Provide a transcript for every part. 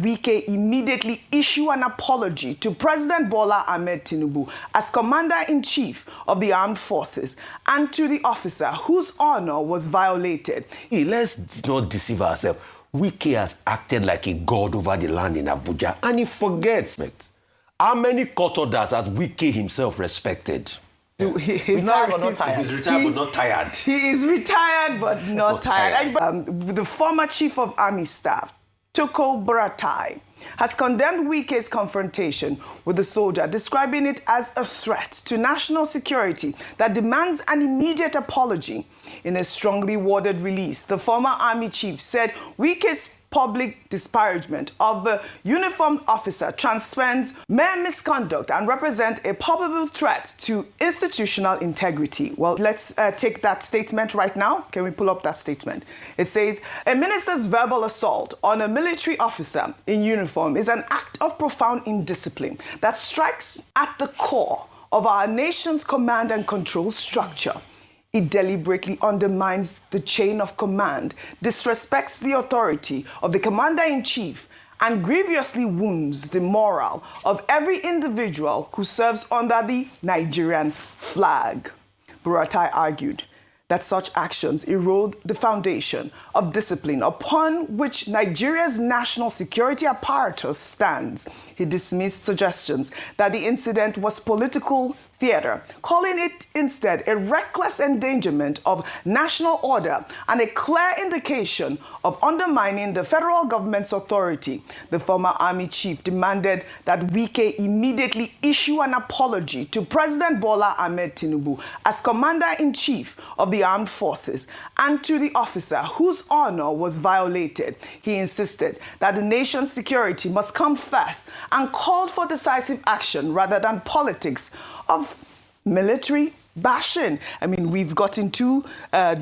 Wike immediately issue an apology to President Bola Ahmed Tinubu as Commander-in-Chief of the Armed Forces and to the officer whose honor was violated. Hey, let's not deceive ourselves. Wike has acted like a god over the land in Abuja, and he forgets. How many court orders has Wike himself respected? He's retired but not tired. He's retired but not tired. He is retired but not tired. The former Chief of Army Staff, Tukur Buratai, has condemned Wike's confrontation with the soldier, describing it as a threat to national security that demands an immediate apology. In a strongly worded release, the former army chief said Wike's public disparagement of the uniformed officer transcends mere misconduct and represents a probable threat to institutional integrity. Well, let's take that statement right now. Can we pull up that statement? It says, a minister's verbal assault on a military officer in uniform is an act of profound indiscipline that strikes at the core of our nation's command and control structure. It deliberately undermines the chain of command, disrespects the authority of the commander-in-chief, and grievously wounds the morale of every individual who serves under the Nigerian flag. Buratai argued that such actions erode the foundation of discipline upon which Nigeria's national security apparatus stands. He dismissed suggestions that the incident was political theater, calling it instead a reckless endangerment of national order and a clear indication of undermining the federal government's authority. The former army chief demanded that Wike immediately issue an apology to President Bola Ahmed Tinubu as Commander-in-Chief of the Armed Forces and to the officer whose honor was violated. He insisted that the nation's security must come first and called for decisive action rather than politics of military bashing. I mean, we've gotten two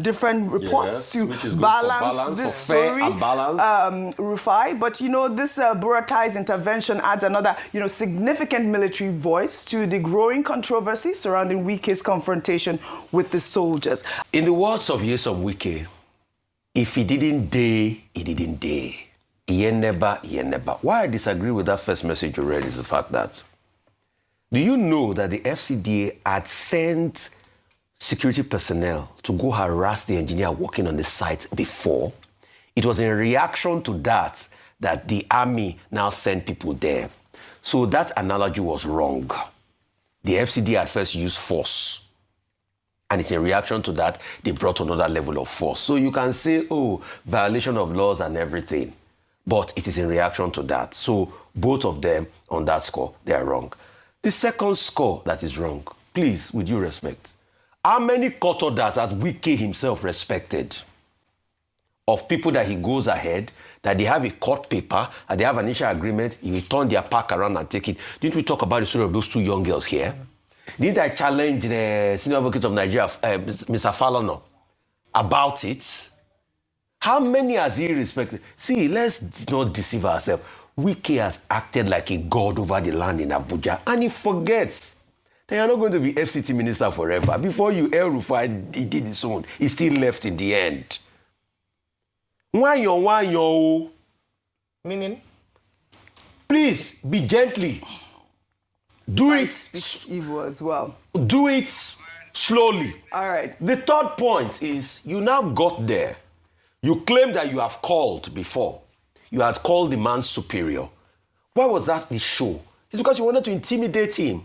different reports to balance this story, Rufai. But, you know, this Buratai's intervention adds another, significant military voice to the growing controversy surrounding Wike's confrontation with the soldiers. In the words of Nyesom Wike, if he didn't dare, he didn't dare. He never. Why I disagree with that first message you read is the fact that, do you know that the FCDA had sent security personnel to go harass the engineer working on the site before? It was in reaction to that the army now sent people there. So that analogy was wrong. The FCDA at first used force. And it's in reaction to that they brought another level of force. So you can say, oh, violation of laws and everything. But it is in reaction to that. So both of them on that score, they are wrong. The second score that is wrong, please, with due respect, how many court orders has Wike himself respected of people that he goes ahead, that they have a court paper, and they have an initial agreement, he will turn their pack around and take it? Didn't we talk about the story of those two young girls here? Didn't I challenge the senior advocate of Nigeria, Mr. Falana, about it? How many has he respected? See, let's not deceive ourselves. Wike has acted like a god over the land in Abuja, and he forgets that you're not going to be FCT Minister forever. Before you, El Rufai, he did his own. He still left in the end. Why? Meaning? Please, be gently. Do it. Speak evil as well. Do it slowly. All right. The third point is, you now got there. You claim that you have called before. You had called the man superior. Why was that the show? It's because you wanted to intimidate him.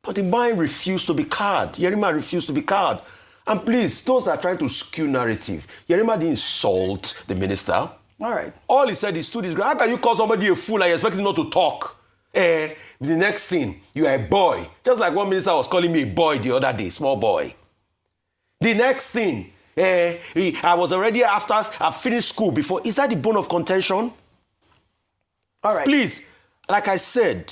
But the man refused to be cowed. Yerima refused to be cowed. And please, those that are trying to skew narrative, Yerima didn't insult the minister. All right. All he said is, stood his ground. How can you call somebody a fool and you expect him not to talk? The next thing, you are a boy. Just like one minister was calling me a boy the other day, small boy. The next thing, I was already after I finished school before. Is that the bone of contention? All right. Please, like I said,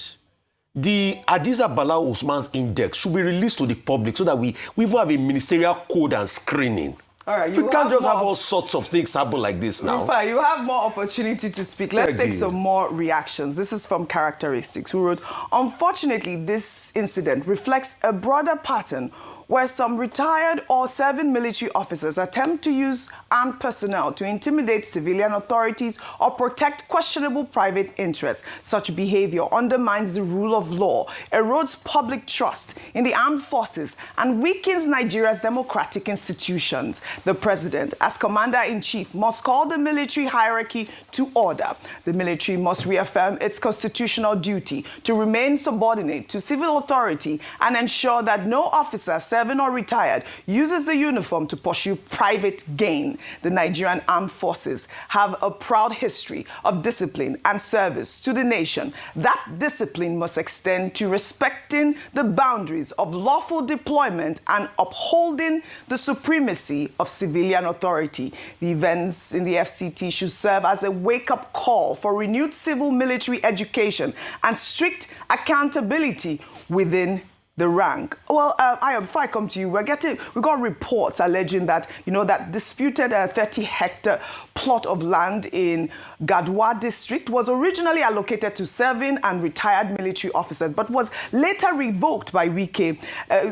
the Hadiza Bala Usman's index should be released to the public so that we even have a ministerial code and screening. All right. You can't just have all sorts of things happen like this now. Rufai, you have more opportunity to speak. Let's take some more reactions. This is from Characteristics, who wrote, unfortunately, this incident reflects a broader pattern where some retired or serving military officers attempt to use armed personnel to intimidate civilian authorities or protect questionable private interests. Such behavior undermines the rule of law, erodes public trust in the armed forces, and weakens Nigeria's democratic institutions. The president, as commander-in-chief, must call the military hierarchy to order. The military must reaffirm its constitutional duty to remain subordinate to civil authority and ensure that no officer serving or retired uses the uniform to pursue private gain. The Nigerian armed forces have a proud history of discipline and service to the nation. That discipline must extend to respecting the boundaries of lawful deployment and upholding the supremacy of civilian authority. The events in the FCT should serve as a wake-up call for renewed civil-military education and strict accountability within the rank. Well, before I come to you, we got reports alleging that, that disputed 30-hectare plot of land in Gadwa district was originally allocated to serving and retired military officers, but was later revoked by Wike.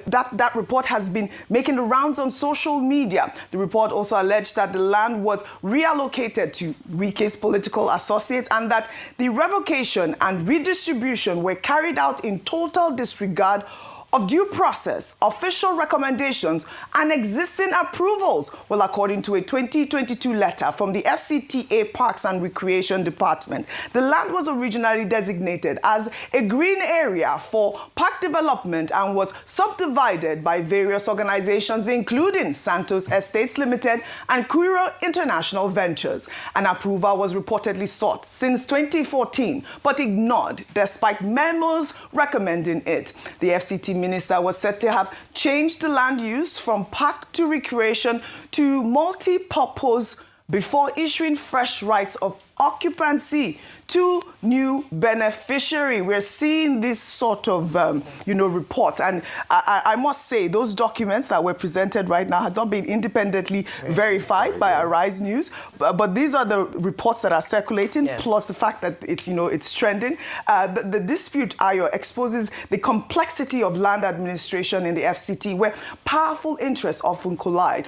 That report has been making the rounds on social media. The report also alleged that the land was reallocated to Wike's political associates and that the revocation and redistribution were carried out in total disregard of due process, official recommendations, and existing approvals. Well, according to a 2022 letter from the FCTA Parks and Recreation Department, the land was originally designated as a green area for park development and was subdivided by various organizations, including Santos Estates Limited and Quiro International Ventures. An approval was reportedly sought since 2014, but ignored despite memos recommending it. The FCT Minister was said to have changed the land use from park to recreation to multi-purpose before issuing fresh rights of occupancy to new beneficiary. We're seeing this sort of, reports. And I must say, those documents that were presented right now has not been independently verified by Arise News. But these are the reports that are circulating, plus the fact that it's trending. The dispute, Ayo, exposes the complexity of land administration in the FCT, where powerful interests often collide.